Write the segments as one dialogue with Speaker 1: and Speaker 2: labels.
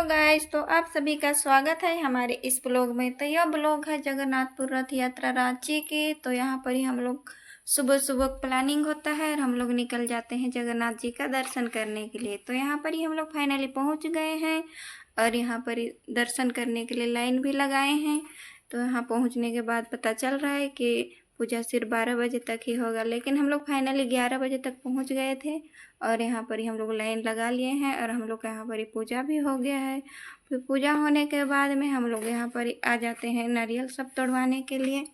Speaker 1: Hello guys, तो आप सभी का स्वागत है हमारे इस ब्लॉग में। तो यह ब्लॉग है जगन्नाथपुर रथ यात्रा रांची की। तो यहाँ पर ही हम लोग सुबह सुबह प्लानिंग होता है और हम लोग निकल जाते हैं जगन्नाथ जी का दर्शन करने के लिए। तो यहाँ पर ही हम लोग फाइनली पहुँच गए हैं और यहाँ पर ही दर्शन करने के लिए लाइन भी लगाए हैं। तो यहाँ पहुँचने के बाद पता चल रहा है कि पूजा सिर्फ 12 बजे तक ही होगा, लेकिन हम लोग फाइनली 11 बजे तक पहुंच गए थे और यहाँ पर ही हम लोग लाइन लगा लिए हैं और हम लोग का यहाँ पर ही पूजा भी हो गया है। फिर पूजा होने के बाद में हम लोग यहाँ पर ही आ जाते हैं नारियल सब तोड़वाने के लिए।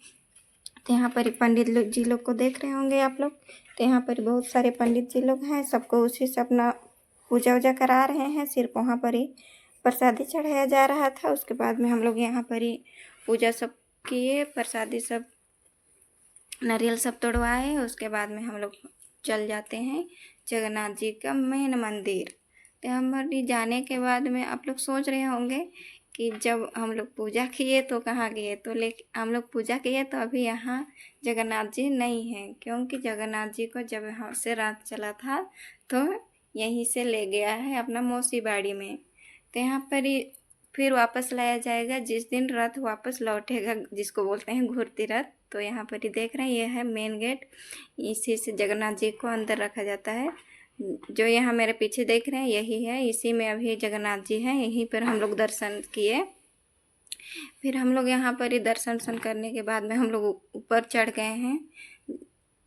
Speaker 1: तो यहाँ पर ही पंडित जी लोग को देख रहे होंगे आप लोग। तो यहाँ पर बहुत सारे पंडित जी लोग हैं, सबको उसी से अपना पूजा वूजा करा रहे हैं। सिर्फ वहाँ पर ही प्रसादी चढ़ाया जा रहा था। उसके बाद में हम लोग यहाँ पर ही पूजा सब किए, प्रसादी सब नारियल सब तोड़वाए। उसके बाद में हम लोग चल जाते हैं जगन्नाथ जी का मेन मंदिर। तो हम जाने के बाद में आप लोग सोच रहे होंगे कि जब हम लोग पूजा किए तो कहाँ गए। तो लेकिन हम लोग पूजा किए तो अभी यहाँ जगन्नाथ जी नहीं हैं, क्योंकि जगन्नाथ जी को जब यहाँ से रात चला था तो यहीं से ले गया है अपना मौसी बाड़ी में। तो यहाँ पर ही फिर वापस लाया जाएगा जिस दिन रथ वापस लौटेगा, जिसको बोलते हैं घूरती रथ। तो यहाँ पर ही देख रहे हैं, ये है मेन गेट। इसी से जगन्नाथ जी को अंदर रखा जाता है। जो यहाँ मेरे पीछे देख रहे हैं यही है, इसी में अभी जगन्नाथ जी हैं। यहीं पर हम लोग दर्शन किए। फिर हम लोग यहाँ पर ही दर्शन करने के बाद में हम लोग ऊपर चढ़ गए हैं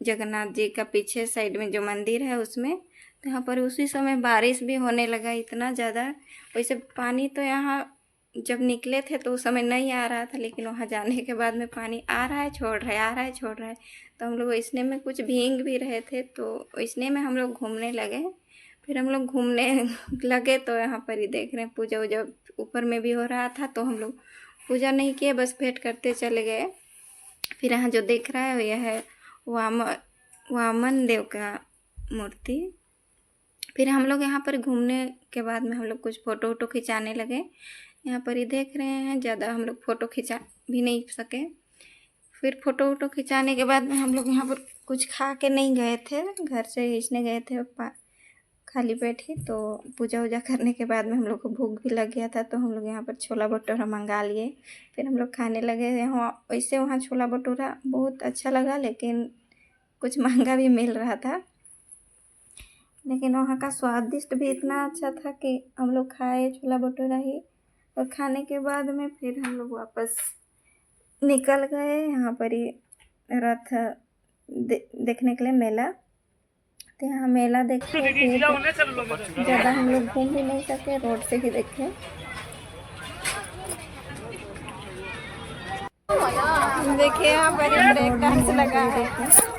Speaker 1: जगन्नाथ जी का पीछे साइड में जो मंदिर है उसमें। तो यहाँ पर उसी समय बारिश भी होने लगा इतना ज़्यादा। वैसे पानी तो यहाँ जब निकले थे तो उस समय नहीं आ रहा था, लेकिन वहाँ जाने के बाद में पानी आ रहा है छोड़ रहा है, आ रहा है छोड़ रहा है। तो हम लोग इसने में कुछ भीग भी रहे थे, तो इसने में हम लोग घूमने लगे। फिर हम लोग घूमने लगे तो यहाँ पर ही देख रहे हैं पूजा वूजा ऊपर में भी हो रहा था। तो हम लोग पूजा नहीं किए, बस भेंट करते चले गए। फिर यहाँ जो देख रहा है यह है वामन देव का मूर्ति। फिर हम लोग यहाँ पर घूमने के बाद में हम लोग कुछ फ़ोटो वोटो खिंचाने लगे। यहाँ पर ही देख रहे हैं, ज़्यादा हम लोग फ़ोटो खिंचा भी नहीं सके। फिर फ़ोटो वोटो खिंचाने के बाद में हम लोग यहाँ पर कुछ खा के नहीं गए थे, घर से इसने गए थे खाली पेट ही। तो पूजा वूजा करने के बाद में हम लोग को भूख भी लग गया था, तो हम लोग यहाँ पर छोला भटूरा मंगा लिए। फिर हम लोग खाने लगे। यहाँ वैसे वहाँ छोला भटूरा बहुत अच्छा लगा, लेकिन कुछ महंगा भी मिल रहा था, लेकिन वहाँ का स्वादिष्ट भी इतना अच्छा था कि हम लोग खाए छोला भटूरा ही। और खाने के बाद में फिर हम लोग वापस निकल गए यहाँ पर ही रथ देखने के लिए मेला। तो यहाँ मेला देखे फिर ज़्यादा हम लोग घूम भी नहीं सके, रोड से ही देखे। देखिए यहाँ पर ब्रेक डांस लगा है।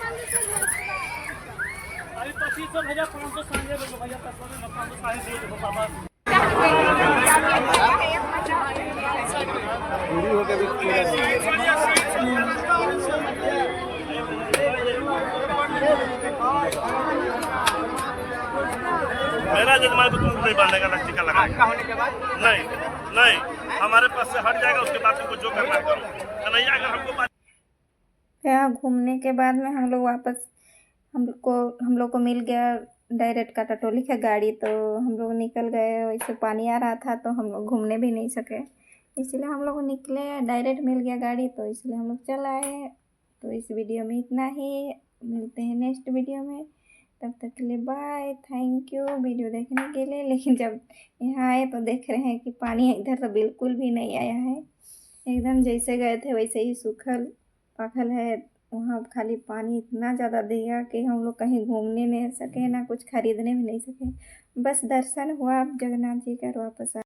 Speaker 2: मेरा जजमान को तुमको नहीं बांधेगा, लस्सी का लगाएगा नहीं नहीं, हमारे पास से हट जाएगा। उसके बाद तुमको जो करना करो, नहीं अगर हमको
Speaker 1: यहाँ घूमने के बाद में हम लोग वापस हम लोग को मिल गया डायरेक्ट काटा टोली का गाड़ी। तो हम लोग निकल गए। वैसे पानी आ रहा था तो हम लोग घूमने भी नहीं सके, इसलिए हम लोग निकले। डायरेक्ट मिल गया गाड़ी तो इसलिए हम लोग चल आए। तो इस वीडियो में इतना ही, मिलते हैं नेक्स्ट वीडियो में। तब तक के लिए बाय, थैंक यू वीडियो देखने के लिए। लेकिन जब यहाँ आए तो देख रहे हैं कि पानी इधर तो बिल्कुल भी नहीं आया है, एकदम जैसे गए थे वैसे ही सूखल पाखल है। वहाँ खाली पानी इतना ज़्यादा दिया कि हम लोग कहीं घूमने नहीं सके, ना कुछ खरीदने भी नहीं सके। बस दर्शन हुआ जगन्नाथ जी का और वापस आ